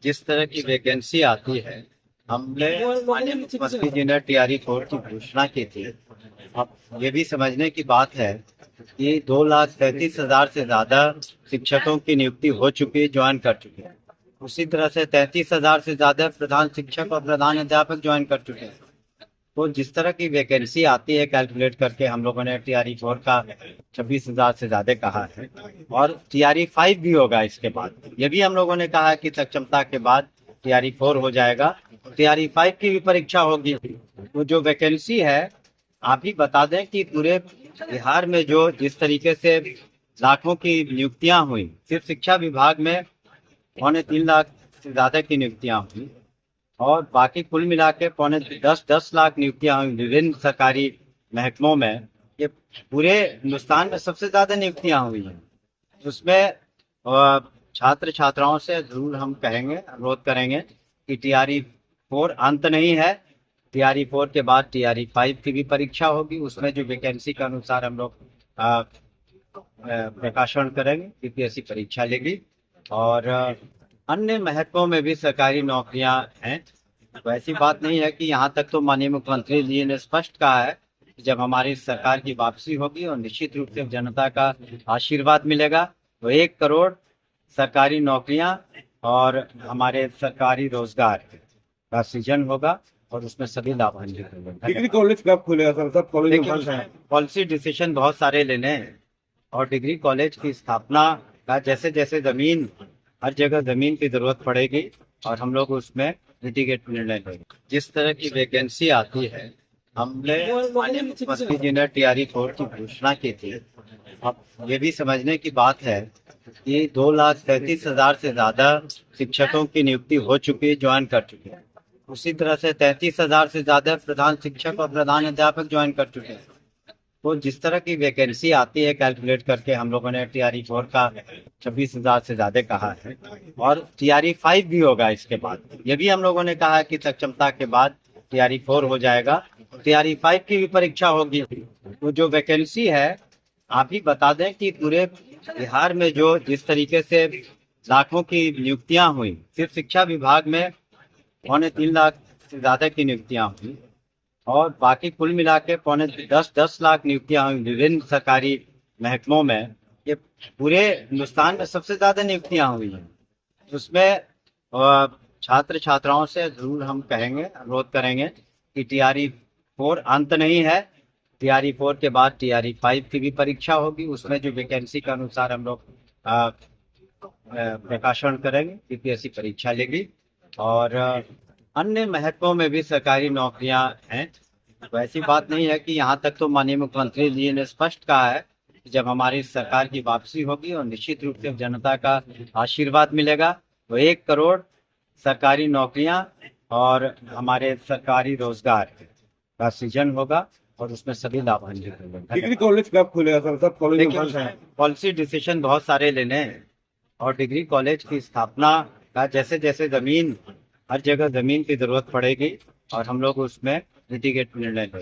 जिस तरह की वैकेंसी आती है, हमने माननीय मुख्यमंत्री जी ने TRE-4 की घोषणा की थी। अब ये भी समझने की बात है कि 2,33,000 से ज्यादा शिक्षकों की नियुक्ति हो चुकी है, ज्वाइन कर चुके हैं। उसी तरह से 33,000 से ज्यादा प्रधान शिक्षक और प्रधान अध्यापक ज्वाइन कर चुके हैं। तो जिस तरह की वैकेंसी आती है, कैलकुलेट करके हम लोगों ने TRE-4 का 26,000 से ज्यादा कहा है, और TRE-5 भी होगा इसके बाद। ये भी हम लोगों ने कहा है कि सक्षमता के बाद TRE-4 हो जाएगा, TRE-5 की भी परीक्षा होगी। तो जो वैकेंसी है, आप ही बता दें कि पूरे बिहार में जो जिस तरीके से लाखों की नियुक्तियां हुई, सिर्फ शिक्षा विभाग में 3.25 लाख से ज्यादा की नियुक्तियां हुई, और बाकी कुल मिला के 10 लाख नियुक्तियां हुई विभिन्न सरकारी महकमों में। ये पूरे हिंदुस्तान में सबसे ज्यादा नियुक्तियां हुई हैं। उसमें छात्र छात्राओं से जरूर हम कहेंगे, अनुरोध करेंगे कि TRE-4 अंत नहीं है। TRE-4 के बाद TRE-5 की भी परीक्षा होगी। उसमें जो वैकेंसी के अनुसार हम लोग प्रकाशन करेंगे, UPSC परीक्षा लेगी। और अन्य महत्वों में भी सरकारी नौकरियां हैं। तो ऐसी बात नहीं है कि यहाँ तक तो माननीय मुख्यमंत्री जी ने स्पष्ट कहा है कि जब हमारी सरकार की वापसी होगी और निश्चित रूप से जनता का आशीर्वाद मिलेगा, तो 1 करोड़ सरकारी नौकरियां और हमारे सरकारी रोजगार का सृजन होगा, और उसमें सभी लाभान्वित होंगे। डिग्री कॉलेज कब खुलेगा सर? सब कॉलेज पॉलिसी डिसीजन बहुत सारे लेने हैं, और डिग्री कॉलेज की स्थापना का जैसे जैसे जमीन, हर जगह जमीन की जरूरत पड़ेगी और हम लोग उसमें लिटिगेट निर्णय लेंगे। जिस तरह की वैकेंसी आती है, हमने माननीय मुख्यमंत्री जी ने TRE-4 की घोषणा की थी। अब ये भी समझने की बात है कि 2,33,000 से ज्यादा शिक्षकों की नियुक्ति हो चुकी है, ज्वाइन कर चुके हैं। उसी तरह से 33,000 से ज्यादा प्रधान शिक्षक और प्रधान अध्यापक ज्वाइन कर चुके हैं। तो जिस तरह की वैकेंसी आती है, कैलकुलेट करके हम लोगों ने TRE-4 का 26,000 से ज्यादा कहा है, और TRE-5 भी होगा इसके बाद। ये भी हम लोगों ने कहा है कि सक्षमता के बाद TRE-4 हो जाएगा, TRE-5 की भी परीक्षा होगी। तो जो वैकेंसी है, आप ही बता दें कि पूरे बिहार में जो जिस तरीके से लाखों की नियुक्तियां हुई, सिर्फ शिक्षा विभाग में 3.25 लाख से ज्यादा की नियुक्तियां हुई, और बाकी कुल मिला के 10 लाख नियुक्तियां हुई विभिन्न सरकारी महकमों में। ये पूरे हिंदुस्तान में सबसे ज्यादा नियुक्तियां हुई हैं। उसमें छात्र छात्राओं से जरूर हम कहेंगे, अनुरोध करेंगे कि TRE-4 अंत नहीं है। TRE-4 के बाद TRE-5 की भी परीक्षा होगी। उसमें जो वैकेंसी के अनुसार हम लोग प्रकाशन करेंगे, UPSC परीक्षा लेगी। और अन्य महत्वों में भी सरकारी नौकरियां हैं। तो ऐसी बात नहीं है कि यहाँ तक तो माननीय मुख्यमंत्री जी ने स्पष्ट कहा है कि जब हमारी सरकार की वापसी होगी और निश्चित रूप से जनता का आशीर्वाद मिलेगा, तो 1 करोड़ सरकारी नौकरियां और हमारे सरकारी रोजगार का सृजन होगा, और उसमें सभी लाभान्वित होंगे। डिग्री कॉलेज कब खुलेगा सर? सब कॉलेज पॉलिसी डिसीजन बहुत सारे लेने हैं, और डिग्री कॉलेज की स्थापना का जैसे जैसे जमीन, हर जगह जमीन की जरूरत पड़ेगी और हम लोग उसमें लिटिगेट निर्णय लेंगे।